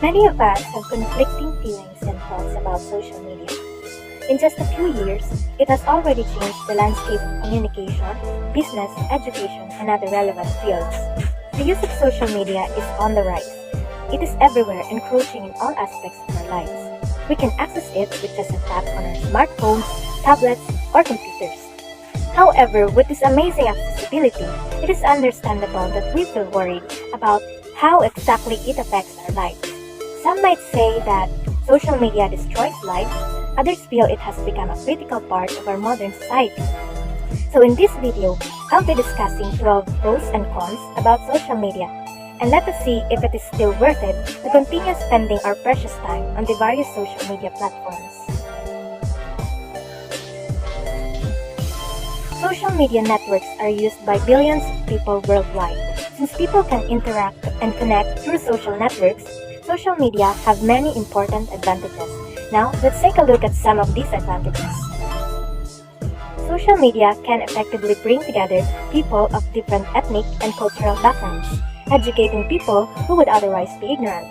Many of us have conflicting feelings and thoughts about social media. In just a few years, it has already changed the landscape of communication, business, education, and other relevant fields. The use of social media is on the rise. It is everywhere, encroaching in all aspects of our lives. We can access it with just a tap on our smartphones, tablets, or computers. However, with this amazing accessibility, it is understandable that we feel worried about how exactly it affects our lives. Some might say that social media destroys lives, others feel it has become a critical part of our modern society. So in this video, I'll be discussing 12 pros and cons about social media, and let us see if it is still worth it to continue spending our precious time on the various social media platforms. Social media networks are used by billions of people worldwide. Since people can interact and connect through social networks, social media have many important advantages. Now, let's take a look at some of these advantages. Social media can effectively bring together people of different ethnic and cultural backgrounds, educating people who would otherwise be ignorant.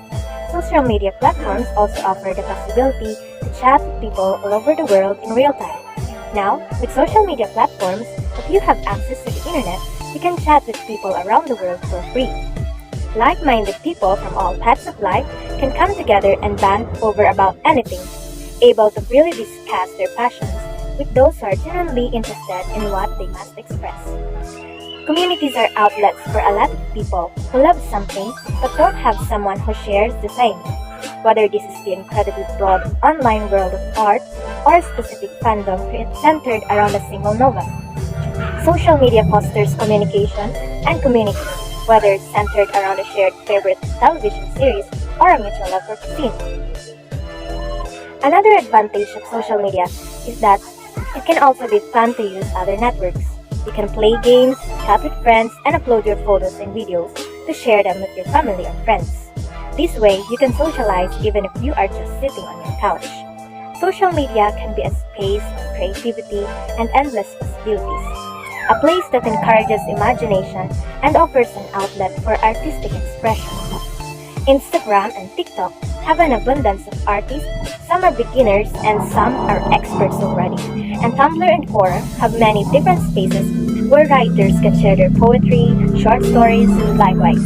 Social media platforms also offer the possibility to chat with people all over the world in real time. Now, with social media platforms, if you have access to the internet, you can chat with people around the world for free. Like-minded people from all paths of life can come together and bond over about anything, able to freely discuss their passions with those who are genuinely interested in what they must express. Communities are outlets for a lot of people who love something but don't have someone who shares the same. Whether this is the incredibly broad online world of art or a specific fandom centered around a single novel. Social media fosters communication and community, whether centered around a shared favorite television series or a mutual love for cuisine. Another advantage of social media is that it can also be fun to use other networks. You can play games, chat with friends, and upload your photos and videos to share them with your family or friends. This way, you can socialize even if you are just sitting on your couch. Social media can be a space of creativity and endless possibilities, a place that encourages imagination and offers an outlet for artistic expression. Instagram and TikTok have an abundance of artists. Some are beginners and some are experts already. And Tumblr and Quora have many different spaces where writers can share their poetry, short stories, and likewise.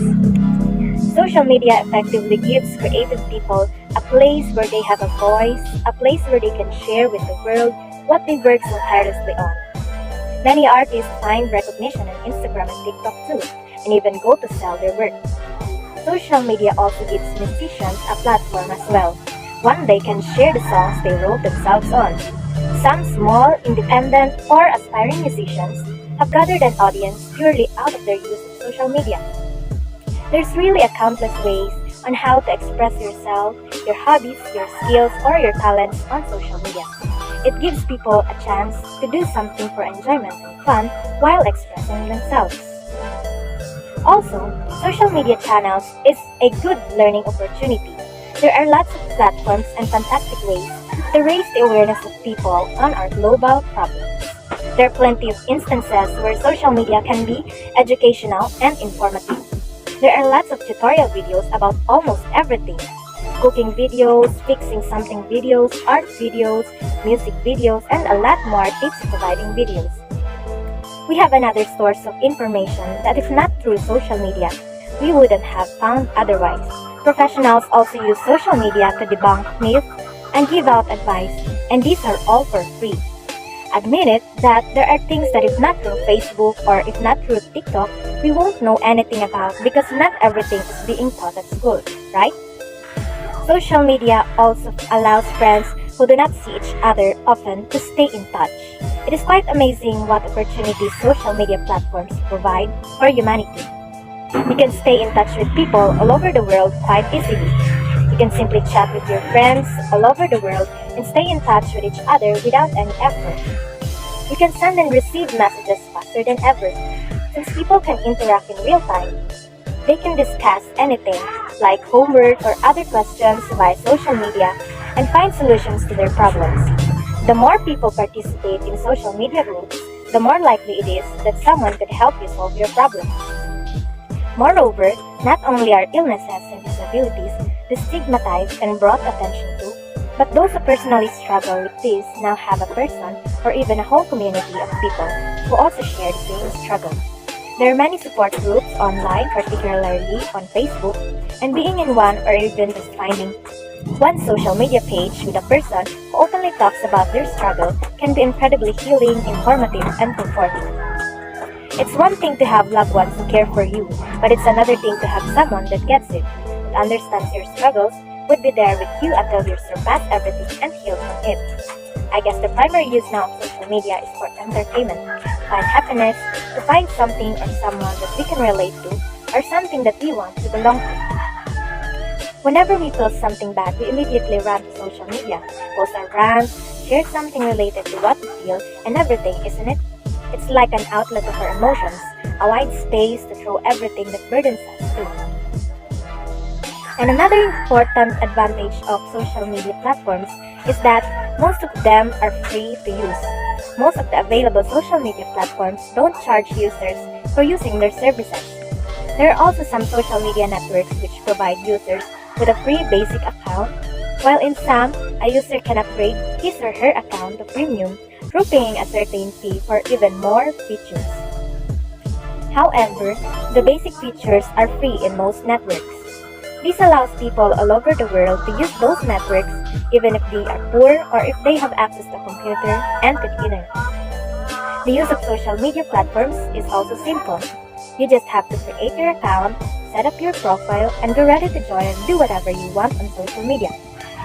Social media effectively gives creative people a place where they have a voice, a place where they can share with the world what they work so tirelessly on. Many artists find recognition on Instagram and TikTok too, and even go to sell their work. Social media also gives musicians a platform as well. One they can share the songs they wrote themselves on. Some small, independent, or aspiring musicians have gathered an audience purely out of their use of social media. There's really a countless ways on how to express yourself, your hobbies, your skills, or your talents on social media. It gives people a chance to do something for enjoyment and fun while expressing themselves. Also, social media channels is a good learning opportunity. There are lots of platforms and fantastic ways to raise the awareness of people on our global problems. There are plenty of instances where social media can be educational and informative. There are lots of tutorial videos about almost everything. Cooking videos, fixing something videos, art videos, music videos, and a lot more tips providing videos. We have another source of information that if not through social media, we wouldn't have found otherwise. Professionals also use social media to debunk myths and give out advice, and these are all for free. Admit it that there are things that if not through Facebook or if not through TikTok, we won't know anything about because not everything is being taught at school, right? Social media also allows friends who do not see each other often to stay in touch. It is quite amazing what opportunities social media platforms provide for humanity. You can stay in touch with people all over the world quite easily. You can simply chat with your friends all over the world and stay in touch with each other without any effort. You can send and receive messages faster than ever. Since people can interact in real time, they can discuss anything like homework or other questions via social media and find solutions to their problems. The more people participate in social media groups, the more likely it is that someone could help you solve your problems. Moreover, not only are illnesses and disabilities, destigmatized and brought attention to, but those who personally struggle with this now have a person or even a whole community of people who also share the same struggle. There are many support groups online, particularly on Facebook, and being in one or even just finding one social media page with a person who openly talks about their struggle can be incredibly healing, informative, and comforting. It's one thing to have loved ones who care for you, but it's another thing to have someone that gets it, that understands your struggles, would be there with you until you surpass everything and heal from it. I guess the primary use now of social media is for entertainment, to find happiness, to find something or someone that we can relate to, or something that we want to belong to. Whenever we feel something bad, we immediately run to social media, post our rants, share something related to what we feel, and everything, isn't it? It's like an outlet of our emotions, a wide space to throw everything that burdens us to. And another important advantage of social media platforms is that most of them are free to use. Most of the available social media platforms don't charge users for using their services. There are also some social media networks which provide users with a free basic account, while in some, a user can upgrade his or her account to premium through paying a certain fee for even more features. However, the basic features are free in most networks. This allows people all over the world to use those networks even if they are poor or if they have access to a computer and to the internet. The use of social media platforms is also simple. You just have to create your account, set up your profile, and be ready to join and do whatever you want on social media.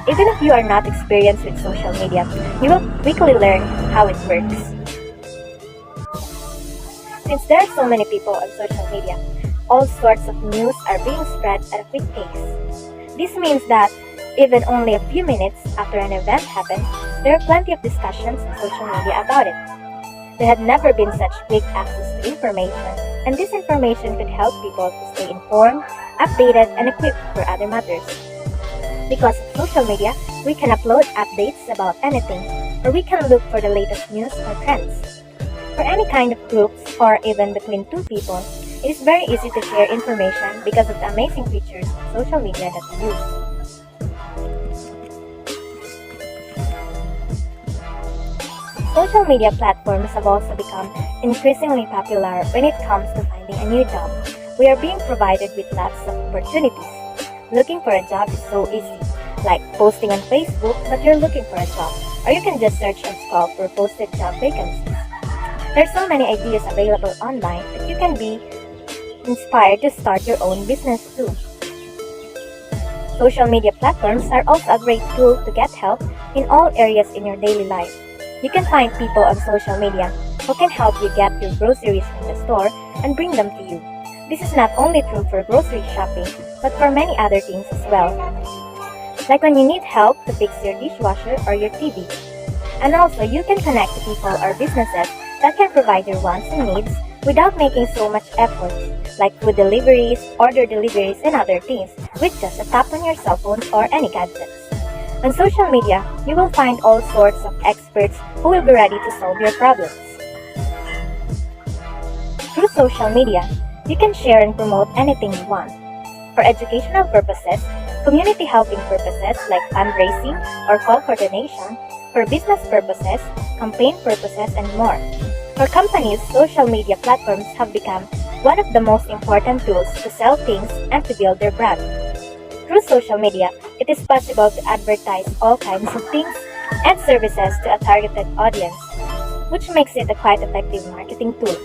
Even if you are not experienced with social media, you will quickly learn how it works. Since there are so many people on social media, all sorts of news are being spread at a quick pace. This means that even only a few minutes after an event happened, there are plenty of discussions on social media about it. There had never been such quick access to information, and this information could help people to stay informed, updated, and equipped for other matters. Because of social media, we can upload updates about anything, or we can look for the latest news or trends. For any kind of groups, or even between two people, it is very easy to share information because of the amazing features of social media that we use. Social media platforms have also become increasingly popular when it comes to finding a new job. We are being provided with lots of opportunities. Looking for a job is so easy, like posting on Facebook that you're looking for a job, or you can just search and scroll for posted job vacancies. There are so many ideas available online that you can be inspired to start your own business too. Social media platforms are also a great tool to get help in all areas in your daily life. You can find people on social media who can help you get your groceries from the store and bring them to you. This is not only true for grocery shopping, but for many other things as well. Like when you need help to fix your dishwasher or your TV. And also, you can connect to people or businesses that can provide your wants and needs without making so much effort, like food deliveries, order deliveries, and other things, with just a tap on your cell phone or any gadgets. On social media, you will find all sorts of experts who will be ready to solve your problems. Through social media, you can share and promote anything you want. For educational purposes, community helping purposes like fundraising or call coordination, for business purposes, campaign purposes, and more. For companies, social media platforms have become one of the most important tools to sell things and to build their brand. Through social media, it is possible to advertise all kinds of things and services to a targeted audience, which makes it a quite effective marketing tool.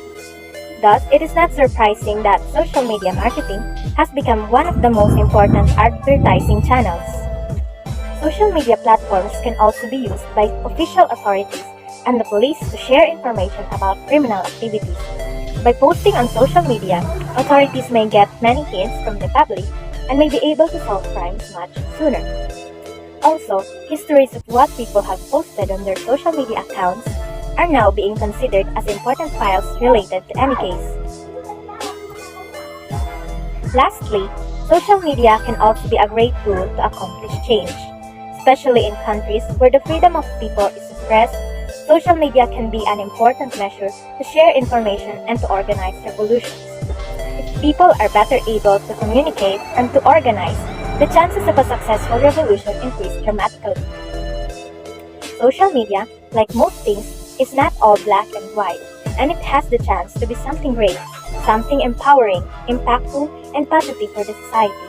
Thus, it is not surprising that social media marketing has become one of the most important advertising channels. Social media platforms can also be used by official authorities and the police to share information about criminal activities. By posting on social media, authorities may get many hints from the public and may be able to solve crimes much sooner. Also, histories of what people have posted on their social media accounts are now being considered as important files related to any case. Lastly, social media can also be a great tool to accomplish change. Especially in countries where the freedom of people is suppressed, social media can be an important measure to share information and to organize revolutions. If people are better able to communicate and to organize, the chances of a successful revolution increase dramatically. Social media, like most things, is not all black and white, and it has the chance to be something great, something empowering, impactful, and positive for the society.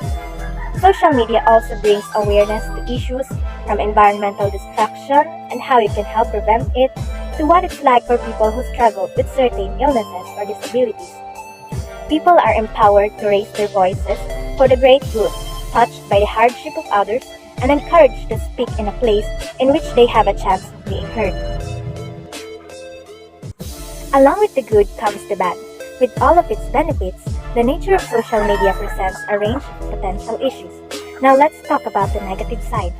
Social media also brings awareness to issues from environmental destruction and how you can help prevent it to what it's like for people who struggle with certain illnesses or disabilities. People are empowered to raise their voices for the great good, touched by the hardship of others, and encouraged to speak in a place in which they have a chance of being heard. Along with the good comes the bad. With all of its benefits, the nature of social media presents a range of potential issues. Now let's talk about the negative side.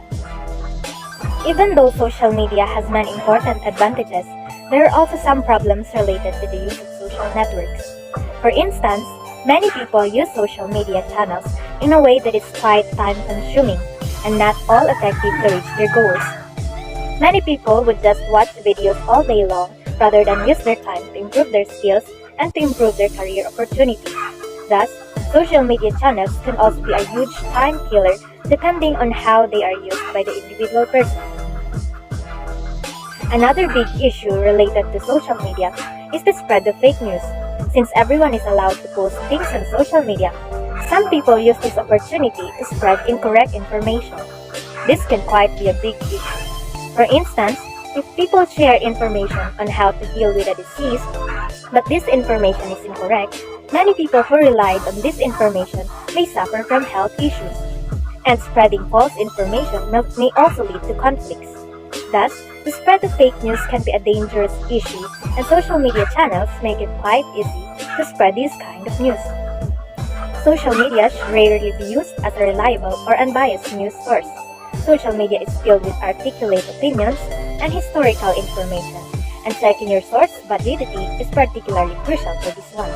Even though social media has many important advantages, there are also some problems related to the use of social networks. For instance, many people use social media channels in a way that is quite time-consuming and not all effective to reach their goals. Many people would just watch videos all day long rather than use their time to improve their skills and to improve their career opportunities. Thus, social media channels can also be a huge time killer depending on how they are used by the individual person. Another big issue related to social media is the spread of fake news. Since everyone is allowed to post things on social media, some people use this opportunity to spread incorrect information. This can quite be a big issue. For instance, if people share information on how to deal with a disease, but this information is incorrect, many people who relied on this information may suffer from health issues. And spreading false information may also lead to conflicts. Thus, the spread of fake news can be a dangerous issue, and social media channels make it quite easy to spread this kind of news. Social media should rarely be used as a reliable or unbiased news source. Social media is filled with articulate opinions and historical information, and checking your source validity is particularly crucial for this one.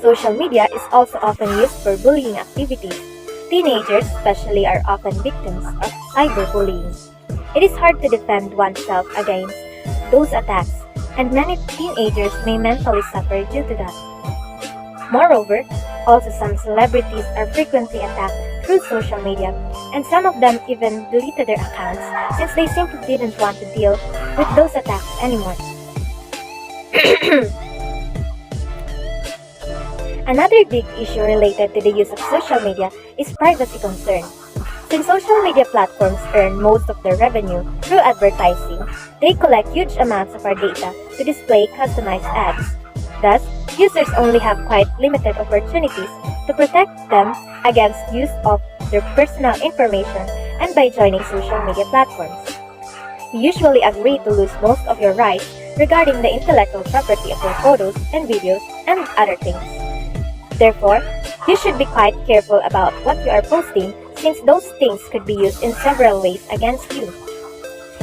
Social media is also often used for bullying activities. Teenagers especially are often victims of cyberbullying. It is hard to defend oneself against those attacks, and many teenagers may mentally suffer due to that. Moreover, also some celebrities are frequently attacked through social media, and some of them even deleted their accounts since they simply didn't want to deal with those attacks anymore. Another big issue related to the use of social media is privacy concern. Since social media platforms earn most of their revenue through advertising, they collect huge amounts of our data to display customized ads. Thus, users only have quite limited opportunities to protect them against use of their personal information and by joining social media platforms. You usually agree to lose most of your rights regarding the intellectual property of your photos and videos and other things. Therefore, you should be quite careful about what you are posting since those things could be used in several ways against you.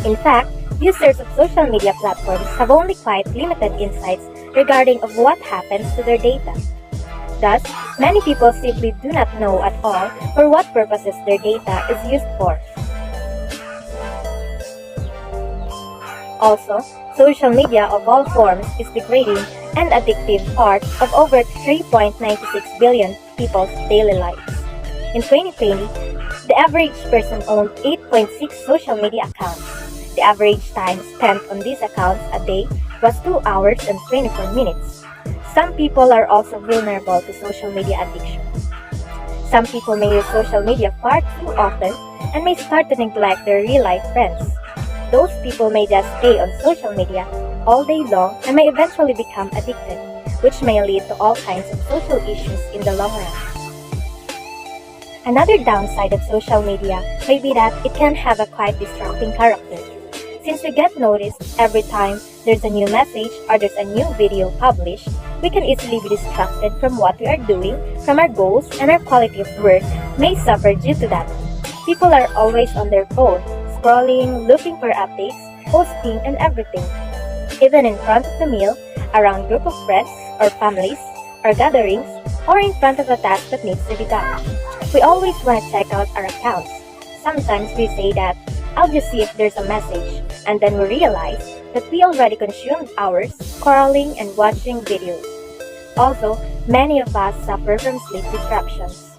In fact, users of social media platforms have only quite limited insights regarding of what happens to their data. Thus, many people simply do not know at all for what purposes their data is used for. Also, social media of all forms is degrading and addictive part of over 3.96 billion people's daily lives. In 2020, the average person owned 8.6 social media accounts. The average time spent on these accounts a day was 2 hours and 24 minutes. Some people are also vulnerable to social media addiction. Some people may use social media far too often and may start to neglect their real-life friends. Those people may just stay on social media all day long and may eventually become addicted, which may lead to all kinds of social issues in the long run. Another downside of social media may be that it can have a quite distracting character. Since we get noticed every time there's a new message or there's a new video published, we can easily be distracted from what we are doing, from our goals, and our quality of work may suffer due to that. People are always on their phone, scrolling, looking for updates, posting, and everything. Even in front of the meal, around group of friends or families, or gatherings, or in front of a task that needs to be done. We always want to check out our accounts. Sometimes we say that, I'll just see if there's a message, and then we realize that we already consumed hours scrolling and watching videos. Also, many of us suffer from sleep disruptions.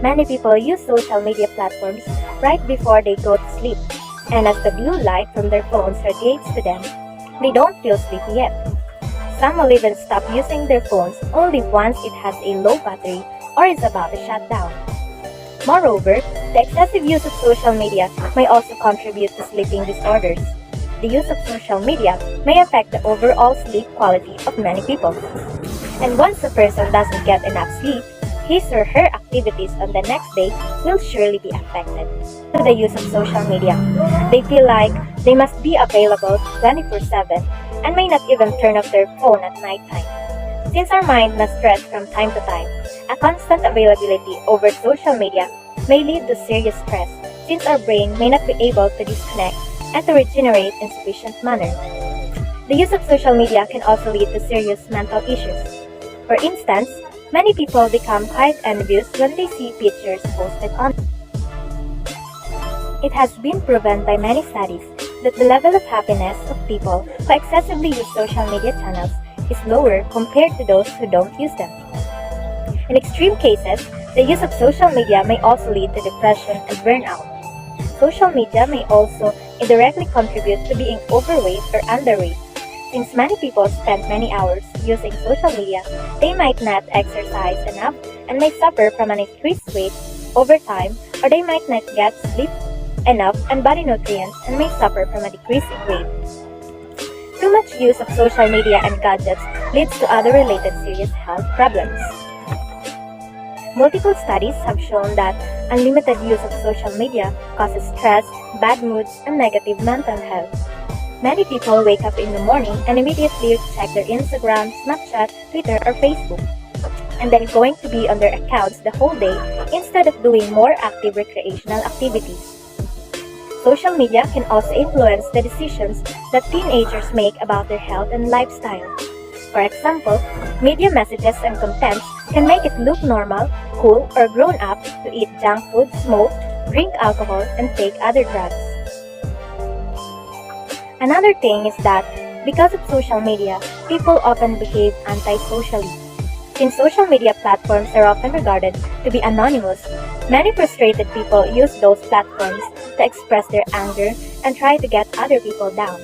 Many people use social media platforms right before they go to sleep, and as the blue light from their phones radiates to them, they don't feel sleepy yet. Some will even stop using their phones only once it has a low battery or is about to shut down. Moreover, the excessive use of social media may also contribute to sleeping disorders. The use of social media may affect the overall sleep quality of many people. And once a person doesn't get enough sleep, his or her activities on the next day will surely be affected. Through the use of social media, they feel like they must be available 24/7 and may not even turn off their phone at nighttime. Since our mind must rest from time to time, a constant availability over social media may lead to serious stress since our brain may not be able to disconnect and to regenerate in sufficient manner. The use of social media can also lead to serious mental issues. For instance, many people become quite envious when they see pictures posted online. It has been proven by many studies that the level of happiness of people who excessively use social media channels is lower compared to those who don't use them. In extreme cases, the use of social media may also lead to depression and burnout. Social media may also indirectly contribute to being overweight or underweight. Since many people spend many hours using social media, they might not exercise enough and may suffer from an increased weight over time, or they might not get sleep enough and body nutrients and may suffer from a decrease in weight. Too much use of social media and gadgets leads to other related serious health problems. Multiple studies have shown that unlimited use of social media causes stress, bad moods, and negative mental health. Many people wake up in the morning and immediately check their Instagram, Snapchat, Twitter, or Facebook, and then going to be on their accounts the whole day instead of doing more active recreational activities. Social media can also influence the decisions that teenagers make about their health and lifestyle. For example, media messages and contents can make it look normal, cool, or grown up to eat junk food, smoke, drink alcohol, and take other drugs. Another thing is that because of social media, people often behave antisocially. Since social media platforms are often regarded to be anonymous, many frustrated people use those platforms to express their anger and try to get other people down.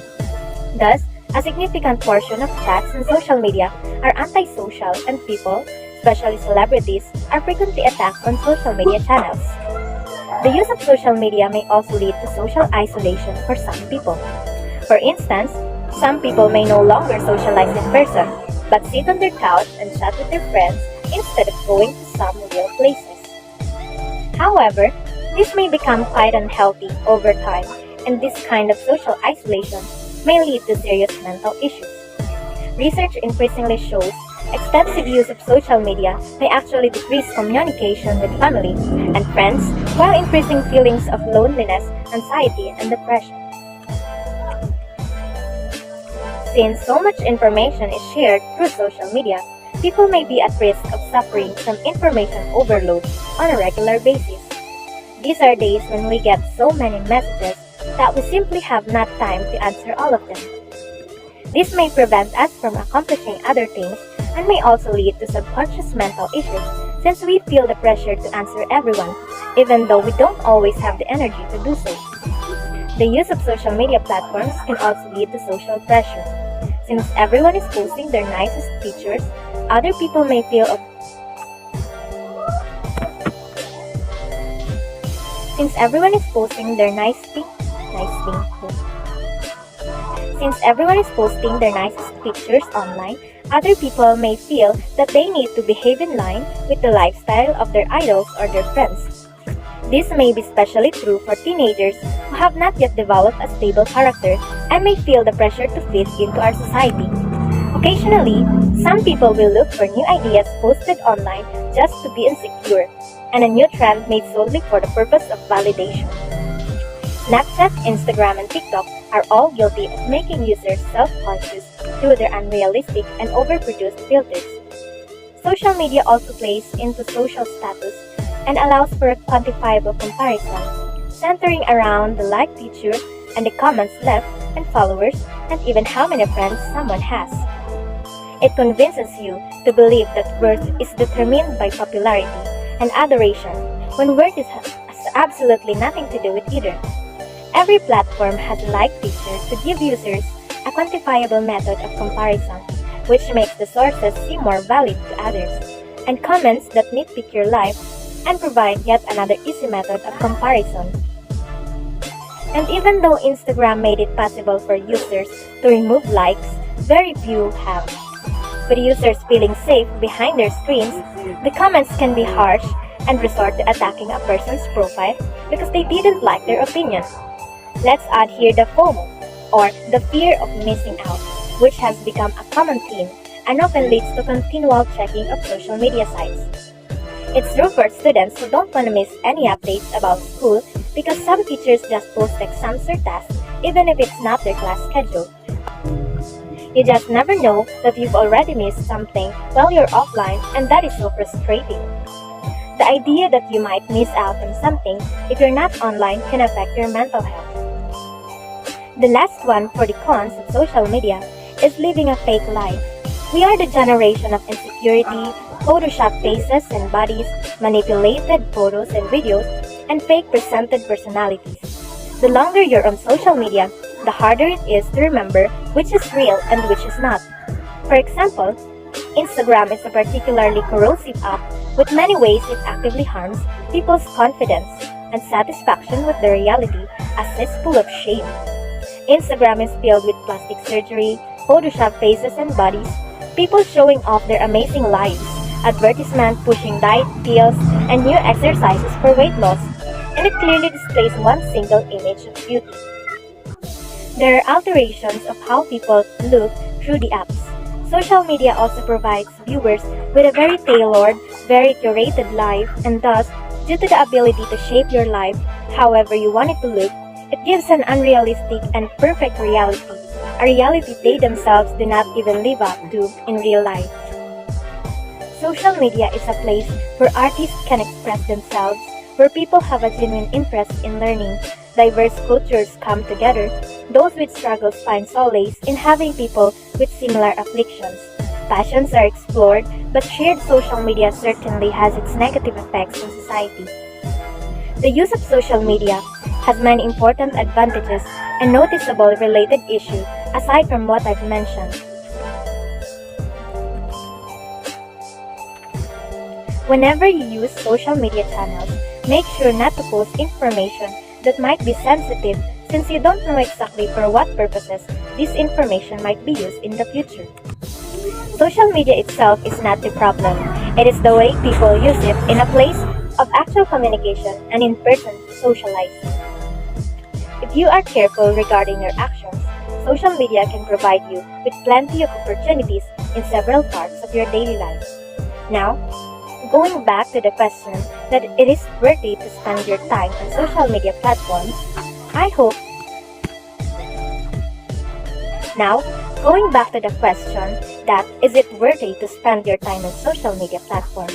Thus, a significant portion of chats on social media are antisocial, and people, especially celebrities, are frequently attacked on social media channels. The use of social media may also lead to social isolation for some people. For instance, some people may no longer socialize in person, but sit on their couch and chat with their friends instead of going to some real places. However, this may become quite unhealthy over time, and this kind of social isolation may lead to serious mental issues. Research increasingly shows extensive use of social media may actually decrease communication with family and friends while increasing feelings of loneliness, anxiety, and depression. Since so much information is shared through social media, people may be at risk of suffering from information overload on a regular basis. These are days when we get so many messages that we simply have not time to answer all of them. This may prevent us from accomplishing other things and may also lead to subconscious mental issues since we feel the pressure to answer everyone, even though we don't always have the energy to do so. The use of social media platforms can also lead to social pressure. Since everyone is posting their nicest pictures, other people may feel Since everyone is posting their nicest pictures online, other people may feel that they need to behave in line with the lifestyle of their idols or their friends. This may be especially true for teenagers who have not yet developed a stable character and may feel the pressure to fit into our society. Occasionally, some people will look for new ideas posted online just to be insecure, and a new trend made solely for the purpose of validation. Snapchat, Instagram, and TikTok are all guilty of making users self-conscious through their unrealistic and overproduced filters. Social media also plays into social status and allows for a quantifiable comparison, centering around the like picture and the comments left and followers and even how many friends someone has. It convinces you to believe that worth is determined by popularity and adoration, when work has absolutely nothing to do with either. Every platform has a like feature to give users a quantifiable method of comparison, which makes the sources seem more valid to others, and comments that nitpick your life and provide yet another easy method of comparison. And even though Instagram made it possible for users to remove likes, very few have. With users feeling safe behind their screens, the comments can be harsh and resort to attacking a person's profile because they didn't like their opinion. Let's add here the FOMO, or the fear of missing out, which has become a common theme and often leads to continual checking of social media sites. It's true for students who don't want to miss any updates about school because some teachers just post exams or tasks even if it's not their class schedule. You just never know that you've already missed something while you're offline, and that is so frustrating. The idea that you might miss out on something if you're not online can affect your mental health. The last one for the cons of social media is living a fake life. We are the generation of insecurity, Photoshop faces and bodies, manipulated photos and videos, and fake presented personalities. The longer you're on social media, the harder it is to remember which is real and which is not. For example, Instagram is a particularly corrosive app with many ways it actively harms people's confidence and satisfaction with the reality, a cesspool of shame. Instagram is filled with plastic surgery, Photoshop faces and bodies, people showing off their amazing lives, advertisement pushing diet pills and new exercises for weight loss, and it clearly displays one single image of beauty. There are alterations of how people look through the apps. Social media also provides viewers with a very tailored, very curated life, and thus, due to the ability to shape your life however you want it to look, it gives an unrealistic and perfect reality, a reality they themselves do not even live up to in real life. Social media is a place where artists can express themselves, where people have a genuine interest in learning, diverse cultures come together, those with struggles find solace in having people with similar afflictions. Passions are explored, but shared social media certainly has its negative effects on society. The use of social media has many important advantages and noticeable related issues aside from what I've mentioned. Whenever you use social media channels, make sure not to post information that might be sensitive since you don't know exactly for what purposes this information might be used in the future. Social media itself is not the problem. It is the way people use it in a place of actual communication and in-person socializing. If you are careful regarding your actions, social media can provide you with plenty of opportunities in several parts of your daily life. Now, going back to the question that it is worth it to spend your time on social media platforms, going back to the question that is it worth it to spend your time on social media platforms,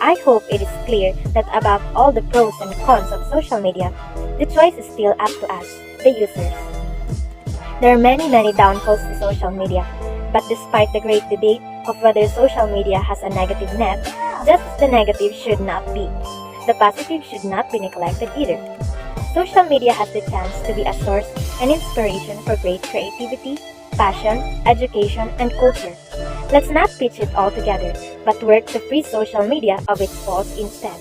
I hope it is clear that above all the pros and cons of social media, the choice is still up to us, the users. There are many downfalls to social media, but despite the great debate of whether social media has a negative net, just as the negative should not be, the positive should not be neglected either. Social media has the chance to be a source and inspiration for great creativity, passion, education, and culture. Let's not pitch it all together, but work to free social media of its faults instead.